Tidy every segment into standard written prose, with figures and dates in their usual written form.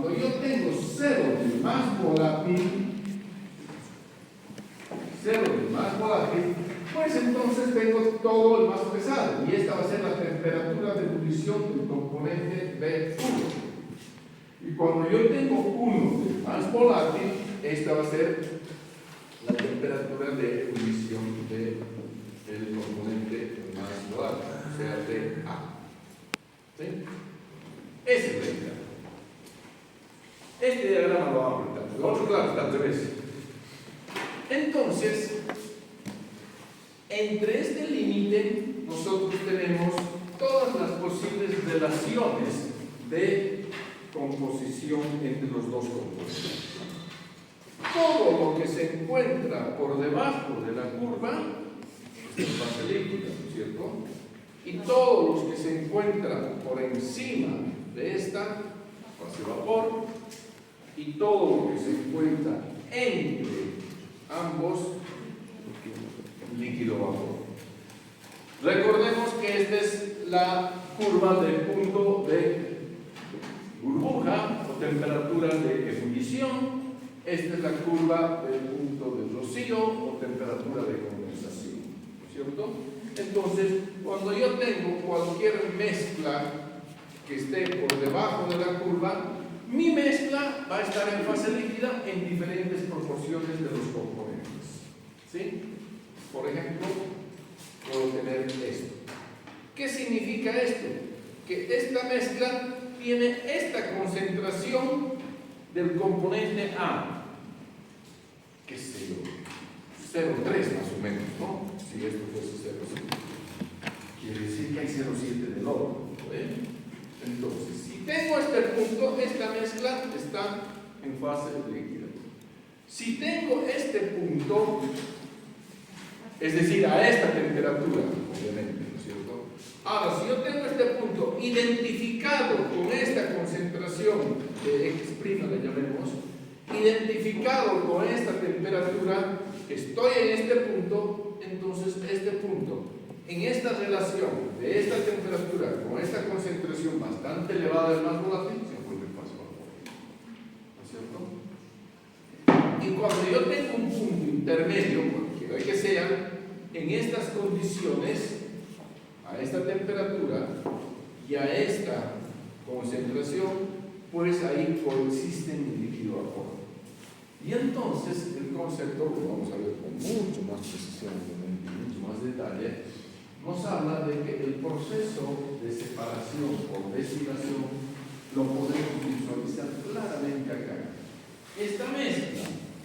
cuando yo tengo cero del más volátil, pues entonces tengo todo el más pesado, y esta va a ser la temperatura de ebullición del componente B1. Y cuando yo tengo 1 del más volátil, esta va a ser la temperatura de ebullición del componente más volátil, o sea, de A. ¿Sí? Ese es el diagrama. Este diagrama lo vamos a apretar. El otro, claro, está al revés. Entonces, entre este límite, nosotros tenemos todas las posibles relaciones de composición entre los dos componentes. Todo lo que se encuentra por debajo de la curva es fase líquida, ¿no es cierto? Y todos los que se encuentran por encima de esta, fase vapor, y todo lo que se encuentra entre ambos, líquido vapor. Recordemos que esta es la curva del punto de burbuja o temperatura de ebullición. Esta es la curva del punto de rocío o temperatura de condensación, ¿no es cierto? Entonces, cuando yo tengo cualquier mezcla que esté por debajo de la curva, mi mezcla va a estar en fase líquida en diferentes proporciones de los componentes. ¿Sí? Por ejemplo, puedo tener esto. ¿Qué significa esto? Que esta mezcla tiene esta concentración del componente A, qué sé yo, 0,3 más o menos, ¿no? Si esto fuese 0,7. Quiere decir que hay 0,7 del otro, ¿eh? Entonces, si tengo este punto, esta mezcla está en fase líquida. Si tengo este punto, es decir, a esta temperatura, obviamente, ¿no es cierto? Ahora, si yo tengo este punto identificado con esta concentración de X', le llamemos, identificado con esta temperatura, estoy en este punto, entonces este punto, en esta relación de esta temperatura con esta concentración bastante elevada del más volátil, se encuentra en fase vapor. ¿No es cierto? Y cuando yo tengo un punto intermedio, cualquiera que sea, en estas condiciones, a esta temperatura y a esta concentración, pues ahí coexisten el líquido vapor. Y entonces el concepto, lo vamos a ver con mucho más precisión, con mucho más detalle, nos habla de que el proceso de separación o destilación lo podemos visualizar claramente acá. Esta mezcla,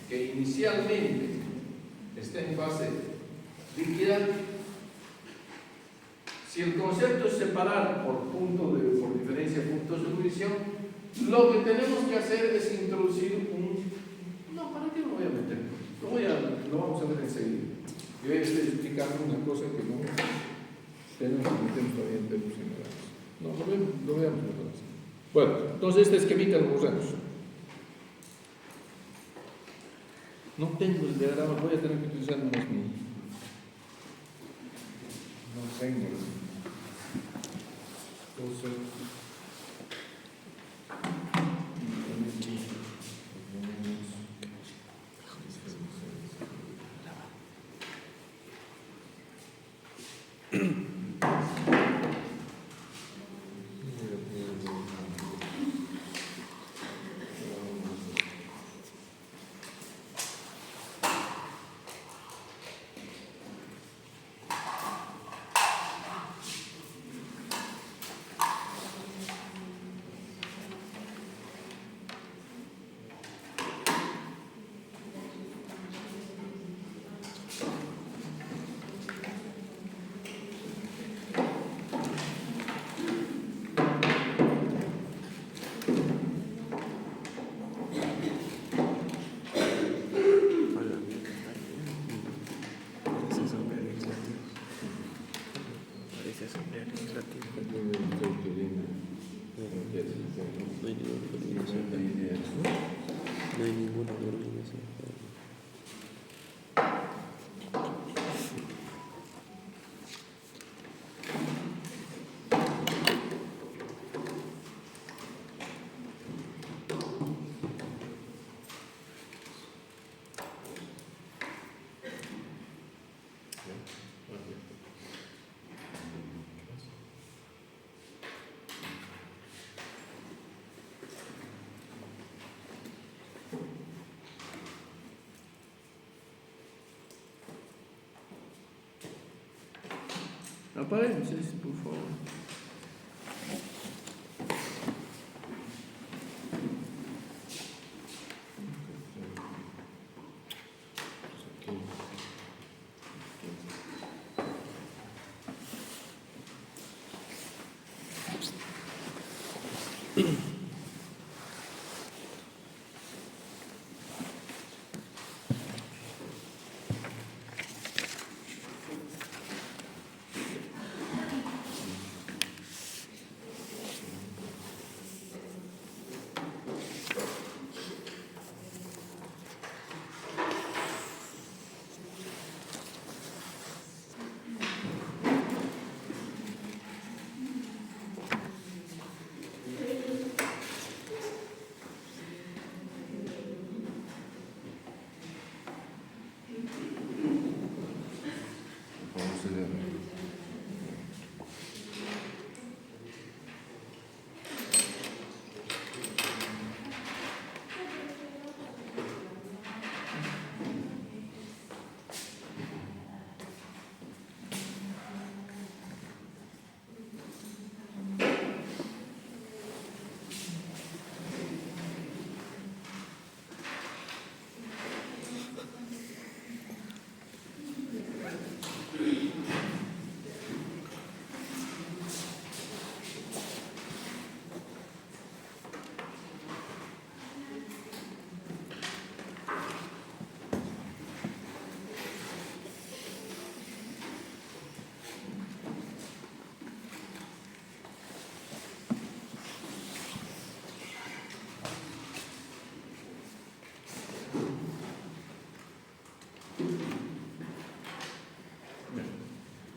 que inicialmente está en fase líquida, si el concepto es separar por diferencia de puntos de ebullición, lo que tenemos que hacer es introducir no, ¿para qué lo voy a meter? Lo vamos a ver enseguida. Yo estoy explicando una cosa que no tenemos que meter todavía en términos generales. No, lo veamos mejor así. Bueno, entonces este esquemita lo borramos. No tengo el diagrama, voy a tener que utilizar nomás mi. No tengo cosa. No hay ninguna organización. Apaguen, sí, por favor.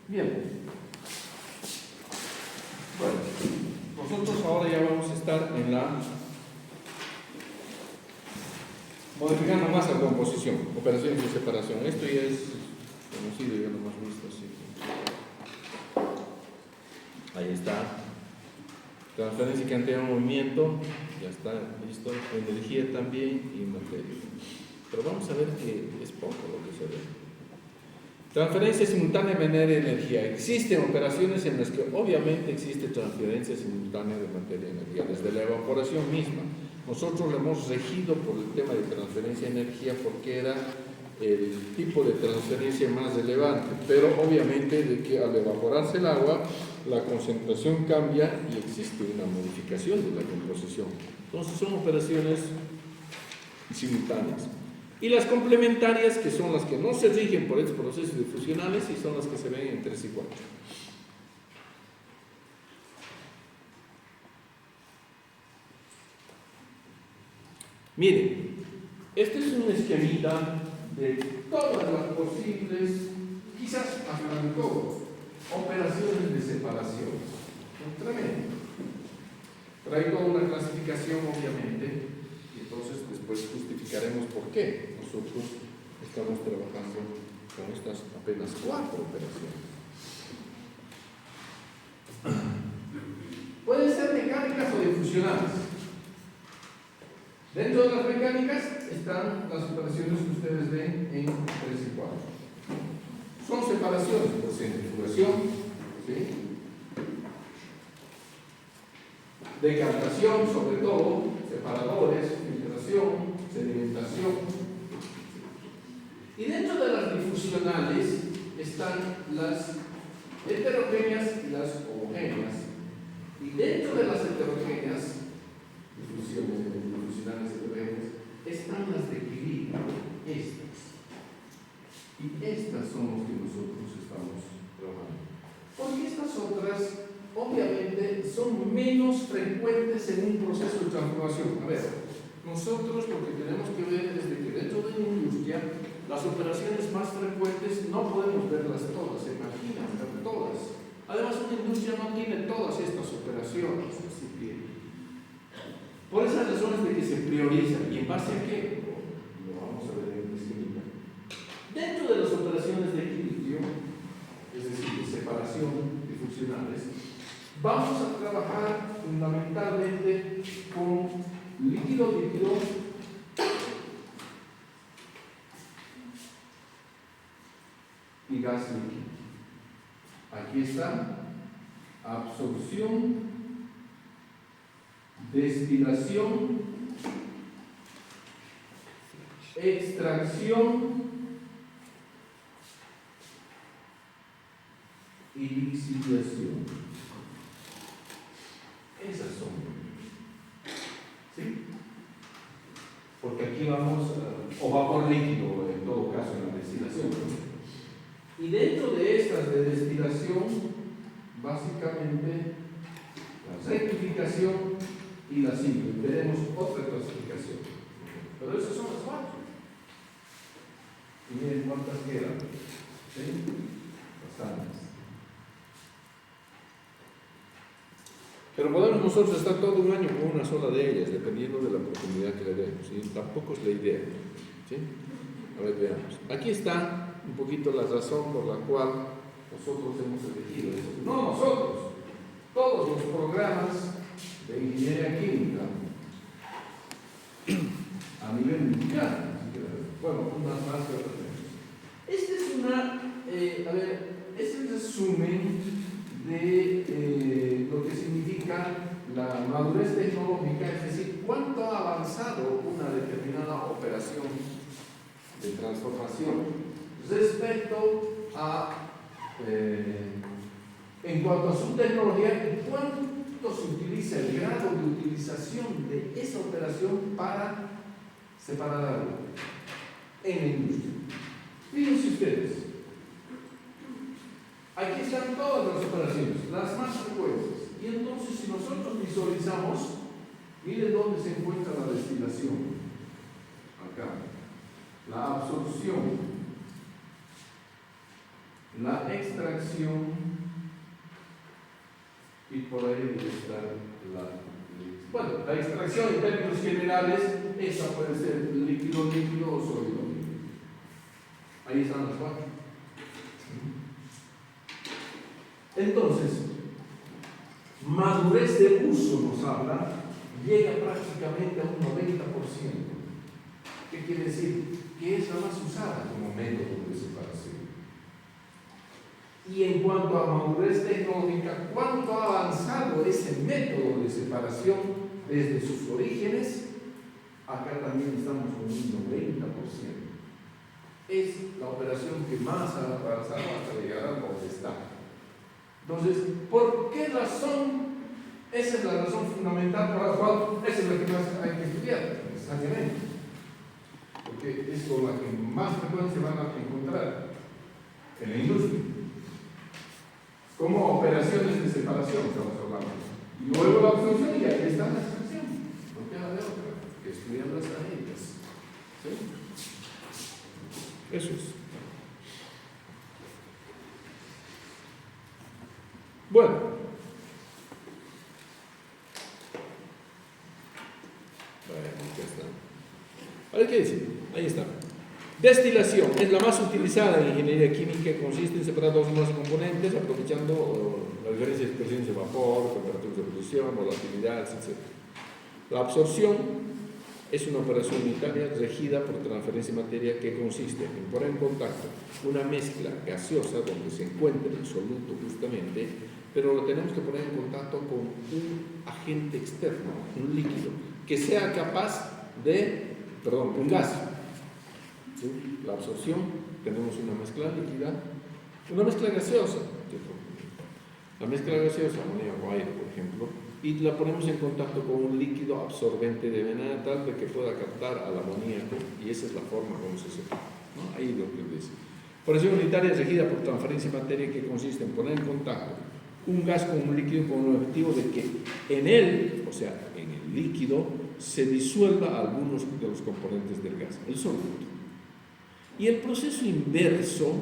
Bien. Bueno, nosotros ahora ya vamos a estar en la modificando más la composición, operaciones de separación. Esto ya es conocido, ya lo hemos visto así. Ahí está. Transferencia que cantidad de movimiento, ya está listo. Energía también y materia. Pero vamos a ver que es poco lo que se ve. Transferencia simultánea de materia y energía. Existen operaciones en las que obviamente existe transferencia simultánea de materia y energía, desde la evaporación misma. Nosotros lo hemos regido por el tema de transferencia de energía porque era el tipo de transferencia más relevante, pero obviamente de que al evaporarse el agua, la concentración cambia y existe una modificación de la composición. Entonces son operaciones simultáneas. Y las complementarias, que son las que no se rigen por estos procesos difusionales y son las que se ven en 3 y 4. Miren, este es un esquemita de todas las posibles, quizás hasta de todo, operaciones de separación. Tremendo. Traigo una clasificación, obviamente, y entonces después justificaremos por qué nosotros estamos trabajando con estas apenas 4 operaciones. Pueden ser mecánicas o difusionales. Dentro de las mecánicas están las operaciones que ustedes ven en 3 y 4. Son separaciones por centrifugación, ¿sí? Decantación, sobre todo, separadores, filtración, sedimentación. Y dentro de las difusionales están las heterogéneas y las homogéneas. Y dentro de las heterogéneas, difusionales heterogéneas, están las de equilibrio, estas. Y estas son las que nosotros estamos trabajando. Porque estas otras, obviamente, son menos frecuentes en un proceso de transformación. A ver, nosotros lo que tenemos que ver es de que dentro de una industria, las operaciones más frecuentes no podemos verlas todas, se imaginan ver todas. Además, una industria no tiene todas estas operaciones, así que por esas razones de que se priorizan. ¿Y en base a qué? Lo vamos a ver en esquemita. Dentro de las operaciones de equilibrio, es decir, de separación difusionales, vamos a trabajar fundamentalmente con líquido-líquido y gas líquido. Aquí está, absorción, destilación, extracción y lixiviación. Esas son. ¿Sí? Porque aquí vamos, o vapor líquido en todo caso en la destilación. Y dentro de estas de destilación, básicamente la rectificación y la simple. Veremos otra clasificación. Pero esas son las cuatro. Y miren cuántas quedan. ¿Sí? Bastantes. Pero podemos nosotros estar todo un año con una sola de ellas, dependiendo de la oportunidad que le demos. ¿Sí? Tampoco es la idea. ¿Sí? A ver, veamos. Aquí está un poquito la razón por la cual nosotros hemos elegido eso. No nosotros, todos los programas de ingeniería química a nivel mundial. Bueno, unas más que otras menos. Este es el resumen de lo que significa la madurez tecnológica, es decir, cuánto ha avanzado una determinada operación de transformación respecto a, en cuanto a su tecnología, cuánto se utiliza, el grado de utilización de esa operación para separar algo en la industria. Fíjense ustedes, aquí están todas las operaciones, las más frecuentes. Y entonces, si nosotros visualizamos, miren dónde se encuentra la destilación. Acá. La absorción, la extracción y por ahí debe estar la extracción en términos generales, esa puede ser líquido o sólido. Ahí están las cuatro. Entonces, madurez de uso nos habla, llega prácticamente a un 90%. ¿Qué quiere decir? Que es la más usada como método de separación. Y en cuanto a madurez tecnológica, ¿cuánto ha avanzado ese método de separación desde sus orígenes? Acá también estamos con un 90%. Es la operación que más ha avanzado hasta llegar a donde está. Entonces, ¿por qué razón? Esa es la razón fundamental por la cual esa es la que más hay que estudiar, necesariamente. Porque es con la que más frecuencia van a encontrar en la industria. Como operaciones de separación, estamos hablando. Y luego la absorción, y aquí está la extracción. No queda de otra que estudiarlas a ellas. ¿Sí? Eso es. Bueno, aquí está. A ver qué dice. Ahí está. Destilación es la más utilizada en la ingeniería química, que consiste en separar dos o más componentes aprovechando la diferencia de presencia de vapor, temperaturas de ebullición, volatilidad, etc. La absorción es una operación unitaria regida por transferencia de materia que consiste en poner en contacto una mezcla gaseosa donde se encuentra el soluto justamente, pero lo tenemos que poner en contacto con un agente externo, un líquido, que sea capaz de, un gas. ¿Sí? La absorción, tenemos una mezcla líquida, una mezcla gaseosa, la mezcla gaseosa, amoníaco, aire, por ejemplo, y la ponemos en contacto con un líquido absorbente de manera tal de que pueda captar al amoníaco, y esa es la forma como se separa, ¿no? Ahí lo que dice. Operación unitaria es regida por transferencia de materia, que consiste en poner en contacto un gas con un líquido con el objetivo de que en él, o sea, en el líquido, se disuelva algunos de los componentes del gas, el soluto. Y el proceso inverso,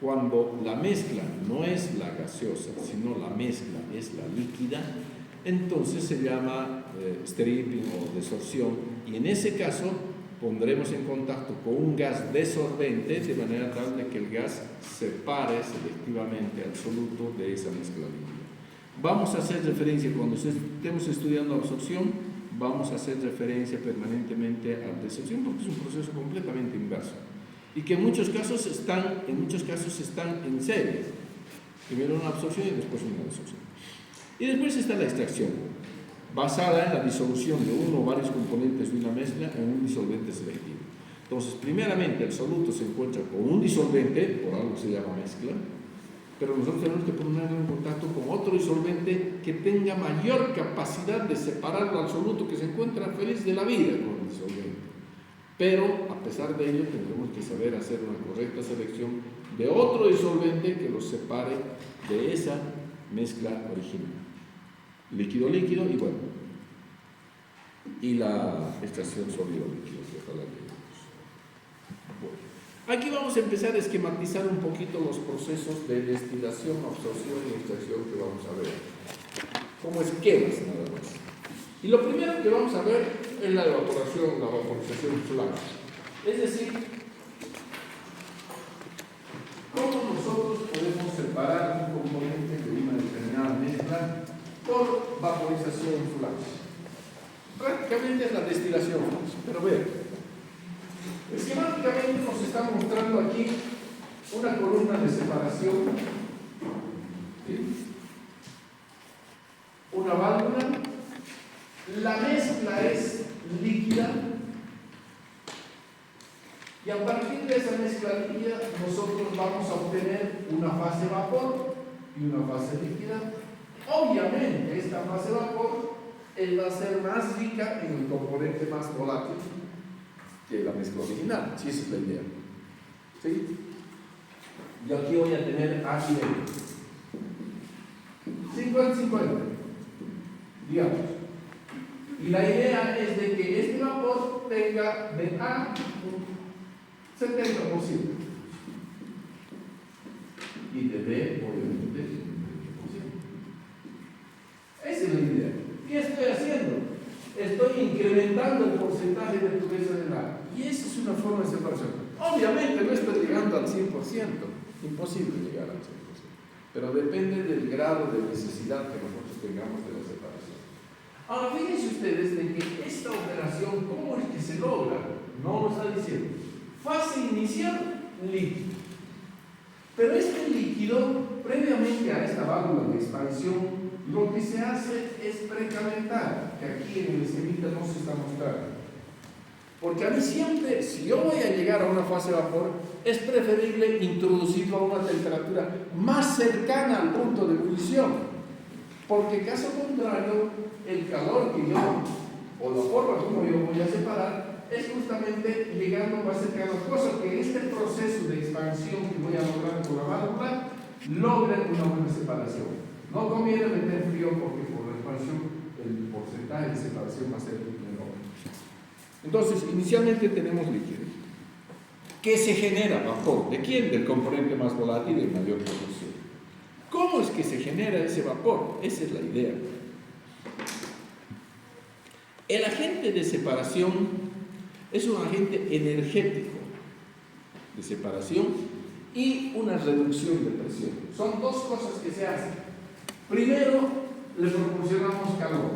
cuando la mezcla no es la gaseosa, sino la mezcla es la líquida, entonces se llama stripping o desorción, y en ese caso pondremos en contacto con un gas desorbente de manera tal de que el gas separe selectivamente al soluto de esa mezcla líquida. Vamos a hacer referencia, cuando estemos estudiando absorción, vamos a hacer referencia permanentemente a la desorción, porque es un proceso completamente inverso y que en muchos casos están en serie. Primero una absorción y después una desorción. Y después está la extracción, basada en la disolución de uno o varios componentes de una mezcla en un disolvente selectivo. Entonces, primeramente el soluto se encuentra con un disolvente, por algo se llama mezcla, pero nosotros tenemos que ponerlo en contacto con otro disolvente que tenga mayor capacidad de separarlo al soluto que se encuentra feliz de la vida con el disolvente. Pero, a pesar de ello, tendremos que saber hacer una correcta selección de otro disolvente que los separe de esa mezcla original. Líquido-líquido y bueno, y la extracción sólido-líquido, que ojalá que bueno. Aquí vamos a empezar a esquematizar un poquito los procesos de destilación, absorción y extracción que vamos a ver, como esquemas nada más. Y lo primero que vamos a ver es la evaporación, la vaporización flash. Es decir, cómo nosotros podemos separar un componente de una determinada mezcla por vaporización flash. Prácticamente es la destilación flash, pero vean. Esquemáticamente nos está mostrando aquí una columna de separación, ¿sí? Una válvula, la mezcla es líquida y a partir de esa mezcla líquida nosotros vamos a obtener una fase vapor y una fase líquida. Obviamente esta fase vapor va a ser más rica en el componente más volátil que la mezcla original, si esa es la idea. ¿Sí? Yo aquí voy a tener A y B. 50-50, digamos. Y la idea es de que este vapor tenga de A un 70% y de B, obviamente, un 20%. Esa es la idea. ¿Qué estoy haciendo? Estoy incrementando el porcentaje de pureza del agua. Y esa es una forma de separación. Obviamente no estoy llegando al 100%, imposible llegar al 100%, pero depende del grado de necesidad que nosotros tengamos de la separación. Ahora, fíjense ustedes de que esta operación, ¿cómo es que se logra? No lo está diciendo. Fase inicial, líquido. Pero este líquido, previamente a esta válvula de expansión, lo que se hace es precalentar, que aquí en el esquemita no se está mostrando. Porque a mí siempre, si yo voy a llegar a una fase de vapor, es preferible introducirlo a una temperatura más cercana al punto de ebullición. Porque caso contrario, el calor que yo, o la forma como yo voy a separar, es justamente llegando más cercano, cosa que este proceso de expansión que voy a lograr con la válvula logre una buena separación. No conviene meter frío porque por la expansión el porcentaje de separación va a ser menor. Entonces, inicialmente tenemos líquido. ¿Qué se genera? Vapor. ¿De quién? Del componente más volátil en mayor proporción. ¿Cómo es que se genera ese vapor? Esa es la idea. El agente de separación es un agente energético de separación y una reducción de presión. Son dos cosas que se hacen. Primero, le proporcionamos calor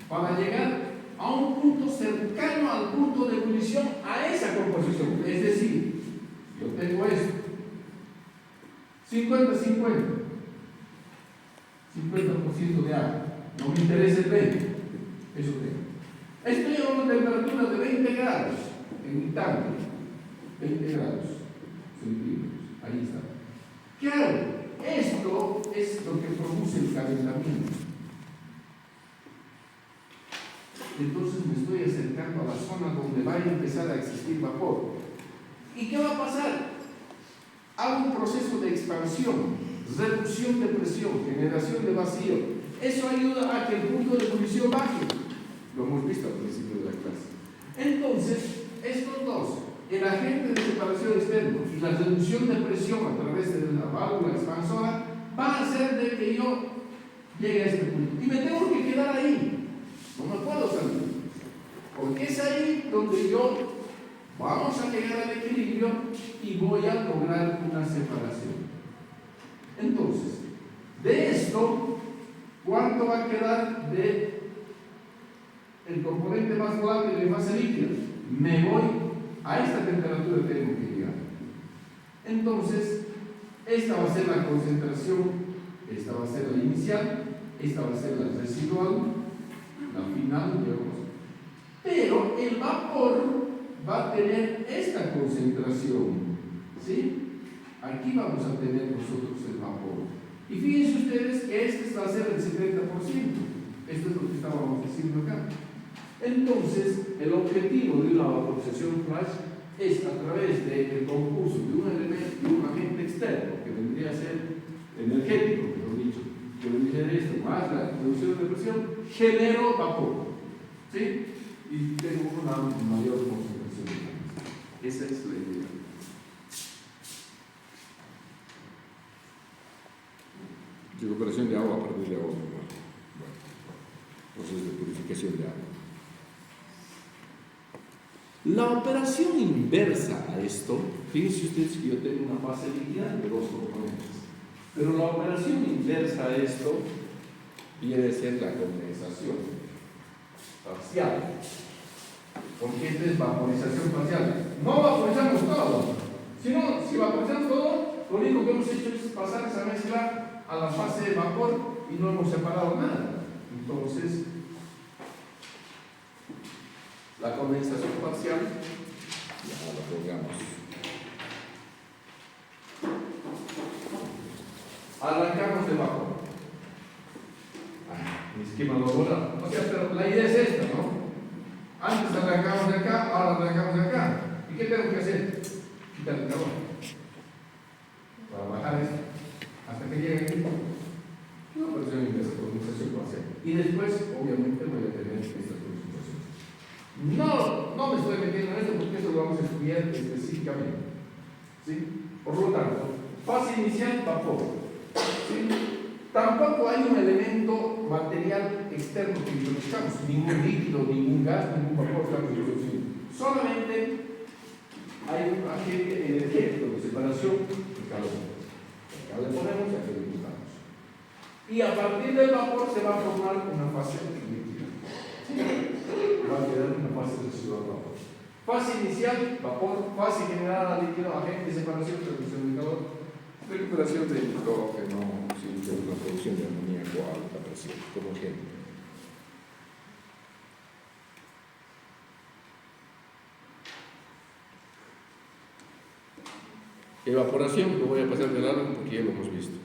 para llegar a un punto cercano al punto de ebullición a esa composición. Es decir, yo tengo esto, 50-50, 50% de agua, no me interesa el 20%, eso tengo. Estoy a una temperatura de 20 grados en mi tanque, 20 grados centígrados, ahí está. ¿Qué hago? Esto es lo que produce el calentamiento. Entonces me estoy acercando a la zona donde va a empezar a existir vapor. ¿Y qué va a pasar? Hago un proceso de expansión, reducción de presión, generación de vacío. Eso ayuda a que el punto de ebullición baje. Lo hemos visto al principio de la clase. Entonces, estos dos, el agente de separación externo y la reducción de presión a través de la válvula expansora, van a hacer de que yo llegue a este punto. Y me tengo que quedar ahí. No me puedo salir. Porque es ahí donde yo vamos a llegar al equilibrio y voy a lograr una separación. Entonces, de esto, ¿cuánto va a quedar de el componente más volátil de fase líquida? Me voy a esta temperatura, tengo que llegar. Entonces, Esta va a ser la concentración, esta va a ser la inicial, esta va a ser la residual, la final, digamos. Pero el vapor va a tener esta concentración, ¿sí? Aquí vamos a tener nosotros el vapor. Y fíjense ustedes que este va a ser el 70%. Esto es lo que estábamos diciendo acá. Entonces, el objetivo de una vaporización flash es a través del concurso de un elemento, de un agente externo, que vendría a ser energético, mejor dicho, que vendría a ser esto, más la reducción de presión, genero vapor. ¿Sí? Y tengo una mayor concentración de gas. Esa es la idea. Recuperación de agua a partir de agua normal. Bueno, proceso de purificación de agua. La operación inversa a esto, fíjense ustedes que yo tengo una fase líquida de dos componentes, pero la operación inversa a esto viene a ser la condensación parcial, porque esta es vaporización parcial. No vaporizamos todo, sino si vaporizamos todo, lo único que hemos hecho es pasar esa mezcla a la fase de vapor y no hemos separado nada. Entonces, la condensación parcial, Ya la pongamos. arrancamos de vapor. Mi esquema lo borra. O sea, pero la idea es esta, ¿no? Antes arrancamos de acá, ahora arrancamos de acá. ¿Y qué tengo que hacer? Quitar el calor. Para bajar esto. Hasta que llegue aquí. Una operación inversa, condensación parcial. Y después, obviamente, voy a tener esta concentración. No me estoy metiendo en esto porque esto lo vamos a estudiar específicamente. ¿Sí? Por lo tanto, fase inicial, vapor. ¿Sí? Tampoco hay un elemento material externo que introduzcamos, ningún líquido, ningún gas, ningún vapor estamos introduciendo. Solamente hay un agente energético de separación de calor. Acá le ponemos, acá le quitamos. Y a partir del vapor se va a formar una fase líquida. ¿Sí? Va a quedar una fase residual vapor. Fase inicial, vapor. Fase generada, líquido, agente de separación, reducción de calor. Recuperación de nitrógeno, la producción de amoníaco a alta presión, como ejemplo. Evaporación, lo voy a pasar de largo porque ya lo hemos visto.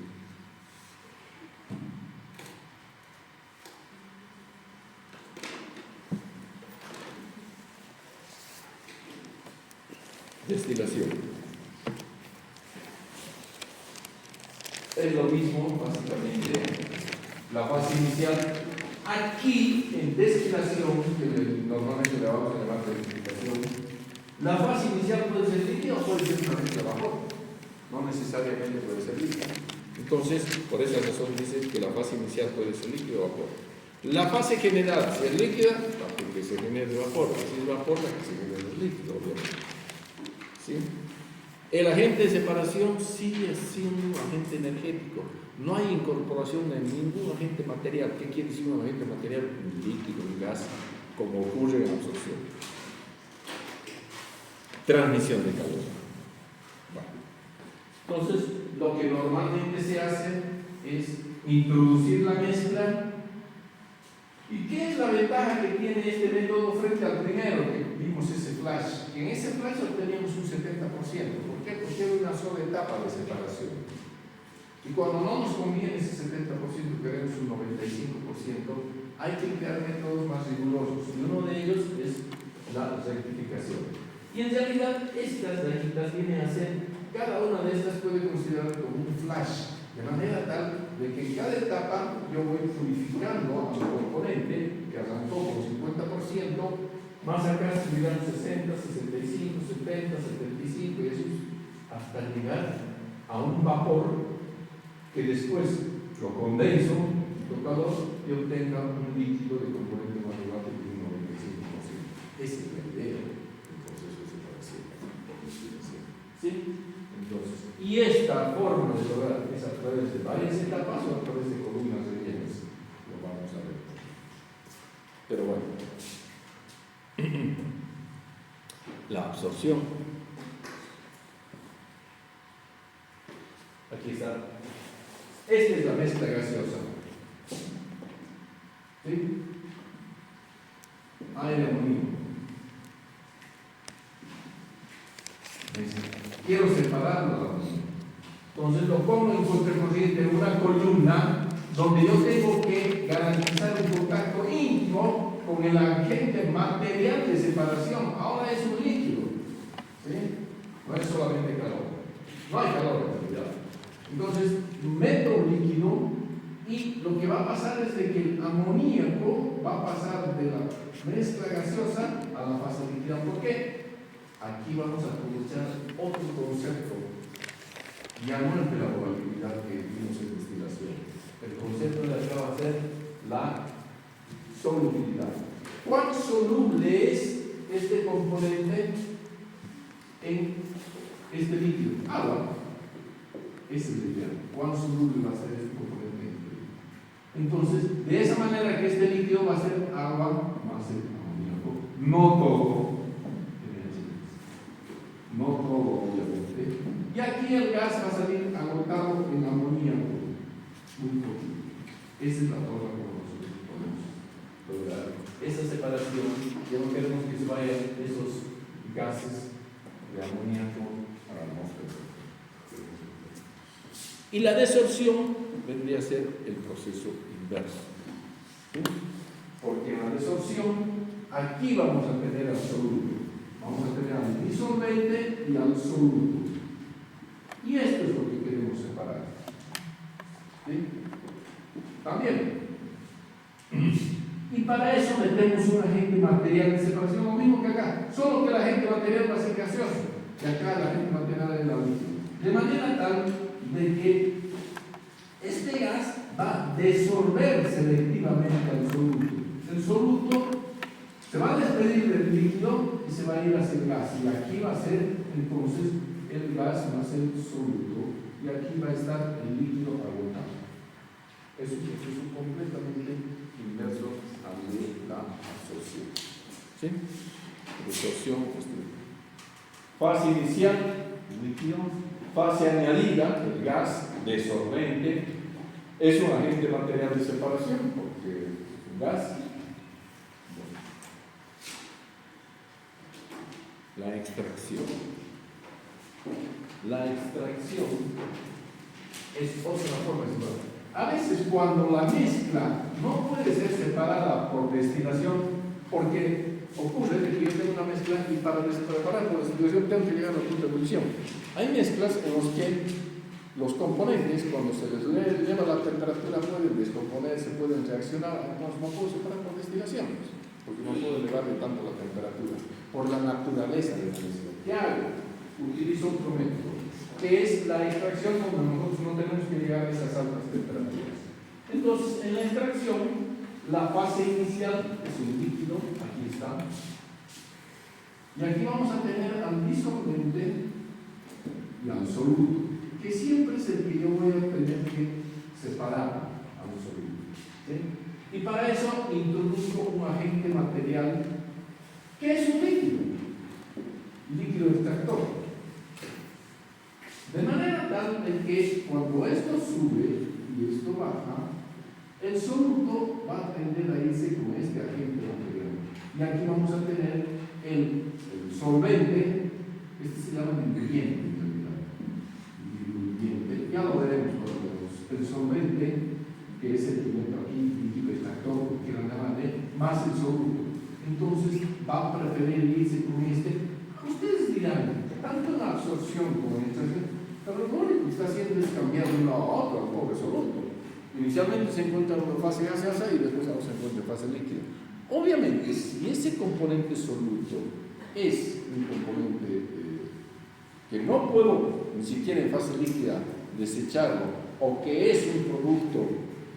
Destilación. Es lo mismo, básicamente, la fase inicial. Aquí, en destilación, que normalmente le vamos a llamar destilación, la fase inicial puede ser líquida o puede ser una mezcla de vapor. No necesariamente puede ser líquida. Entonces, por esa razón dice que la fase inicial puede ser líquido o vapor. La fase general, si es líquida, la que se genere vapor. Si es vapor, la que se genere líquido, obviamente. ¿Sí? El agente de separación sigue siendo un agente energético. No hay incorporación de ningún agente material. ¿Qué quiere decir un agente material? Un líquido, un gas, como ocurre en absorción. Transmisión de calor. Bueno. Entonces, lo que normalmente se hace es introducir la mezcla. ¿Y qué es la ventaja que tiene este método frente al primero que vimos ese flash? Que en ese flash obteníamos un 70%. ¿Por qué? Porque era una sola etapa de separación. Y cuando no nos conviene ese 70%, queremos un 95%, hay que crear métodos más rigurosos. Y uno de ellos es la rectificación. Y en realidad estas rayitas vienen a ser, cada una de estas puede considerarse como un flash, de manera tal de que en cada etapa yo voy purificando a mi componente que arrancó con 50%, más acá subirán 60, 65, 70, 75 y eso hasta llegar a un vapor que después lo condenso, lo calor y obtenga un líquido de componente más elevado de un 95%. Esa es la idea del proceso de separación. ¿Sí? Entonces, y esta forma de lograr es a través de varias etapas o a través de columnas rellenas. Lo vamos a ver. Pero bueno, la absorción. Esta es la mezcla gaseosa. ¿Sí? Aire amoníaco. Quiero separarlo. Entonces lo pongo en contracorriente en una columna donde yo tengo que garantizar un contacto íntimo con el agente material de separación. Ahora es un líquido. ¿Sí? No es solamente calor. No hay calor en realidad. Entonces meto un líquido y lo que va a pasar es de que el amoníaco va a pasar de la mezcla gaseosa a la fase líquida. ¿Por qué? Aquí vamos a aprovechar otro concepto, ya no el de la volatilidad que vimos en destilación. El concepto de acá va a ser la solubilidad. ¿Cuán soluble es este componente en este líquido? Agua. Ese es el ideal. ¿Cuán soluble va a ser este componente en este líquido? Entonces, de esa manera que este líquido va a ser agua más el amoníaco. No todo. No todo, obviamente. Y aquí el gas va a salir agotado en amoníaco. Muy poquito. Esa es la forma como nosotros podemos lograr esa separación. Ya no queremos que se vayan esos gases de amoníaco a la atmósfera. Y la desorción vendría a ser el proceso inverso. ¿Sí? Porque en la desorción, aquí vamos a tener al soluto. Vamos a tener al disolvente y al soluto. Y esto es lo que queremos separar. ¿Sí? También. Y para eso metemos un agente material de separación, lo mismo que acá. Solo que el agente material va a ser gaseoso. Y acá el agente material es la líquido. De manera tal de que este gas va a disolver selectivamente al soluto. El soluto se va a despedir del líquido y se va a ir hacia el gas. Y aquí va a ser, entonces, el gas va a ser soluto. Y aquí va a estar el líquido agotado. Es un proceso completamente inverso al de la absorción. ¿Sí? Absorción. Fase inicial, líquido. Fase añadida, el gas, desolvente. Es un agente material de separación, porque es un gas. La extracción. La extracción es otra forma de separar. A veces cuando la mezcla no puede ser separada por destilación, porque ocurre que yo tengo una mezcla y para preparar por destilación tengo que llegar al punto de ebullición. Hay mezclas en las que los componentes, cuando se les lleva la temperatura, pueden descomponerse, pueden reaccionar. No puedo separar por destilación, porque no puedo elevarle tanto la temperatura, por la naturaleza de la mezcla. ¿Qué hago? Utilizo otro método, que es la extracción, donde nosotros no tenemos que llegar a esas altas temperaturas. Entonces, en la extracción, la fase inicial es un líquido, aquí está, y aquí vamos a tener al disolvente y al soluto, que siempre es el que yo voy a tener que separar a un soluto. ¿Sí? Y para eso introduzco un agente material que es un líquido extractor. De manera tal de que cuando esto sube y esto baja, el soluto va a tender a irse con este agente material. Y aquí vamos a tener el solvente, este se llama diluyente en realidad. Diluyente, ya lo veremos cuando veamos. El solvente, que es el que meto aquí, líquido extractor, que la llaman más el soluto. Entonces va a preferir irse con este. Ustedes dirán, tanto en absorción como en extracción, pero lo único que está haciendo es cambiar de uno a otro al pobre soluto. Inicialmente se encuentra en fase gaseosa y después se encuentra en fase líquida. Obviamente, si ese componente soluto es un componente que no puedo ni siquiera en fase líquida desecharlo, o que es un producto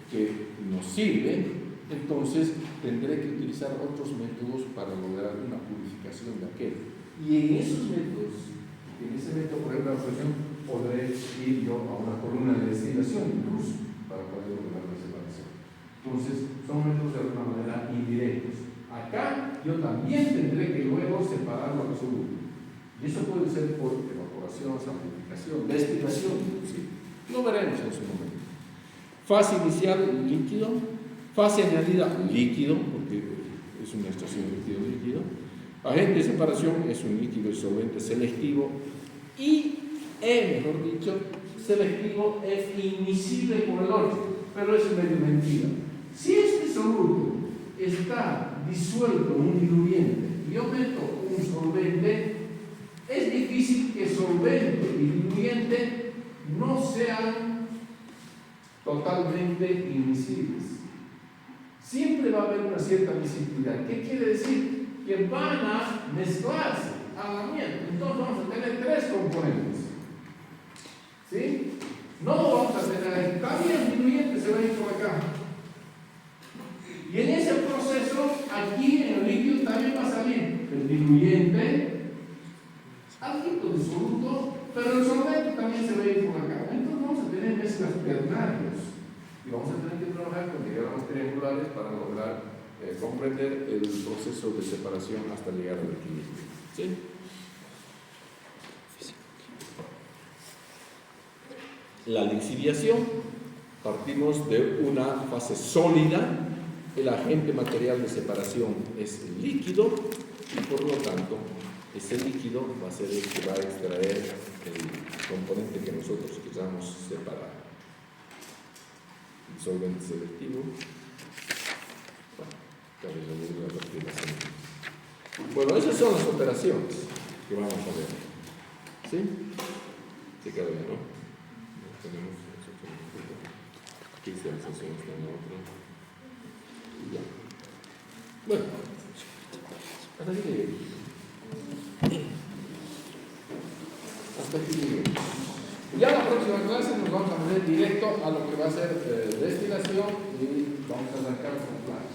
que nos sirve, entonces tendré que utilizar otros métodos para lograr una purificación de aquel. Y en esos métodos, en ese método, por ejemplo, la absorción, podré ir yo a una columna de destilación incluso para poder lograr la separación. Entonces, son métodos de alguna manera indirectos. Acá yo también tendré que luego separarlo absoluto. Y eso puede ser por evaporación, solidificación, destilación, inclusive. Lo veremos en su momento. Fase inicial, líquido. Fase añadida, líquido, porque es una estación líquido-líquido. Agente de separación es un líquido y solvente selectivo. Y mejor dicho, selectivo es inmisible por el orden, pero eso es medio mentira. Si este soluto está disuelto en un diluyente y yo meto un solvente, es difícil que solvente y diluyente no sean totalmente inmisibles. Siempre va a haber una cierta miscibilidad. ¿Qué quiere decir? Que van a mezclarse a la miel. Entonces vamos a tener tres componentes. ¿Sí? No vamos a tener, también el diluyente se va a ir por acá. Y en ese proceso, aquí en el líquido también va a salir el diluyente, algo disoluto, pero el solvente también se va a ir por acá. Entonces vamos a tener mezclas ternarias y vamos a tener que trabajar con diagramas triangulares para lograr comprender el proceso de separación hasta llegar al equilibrio. ¿Sí? La lixiviación, partimos de una fase sólida. El agente material de separación es el líquido y por lo tanto ese líquido va a ser el que va a extraer el componente que nosotros queramos separar. El solvente selectivo. Bueno, esas son las operaciones que vamos a ver. ¿Sí? Sí, cada vez, ¿no? Tenemos cristalización está en la otra. Ya. Bueno, hasta aquí llegué. Hasta aquí llegué. Ya la próxima clase nos vamos a poner directo a lo que va a ser destilación y vamos a arrancar con plan.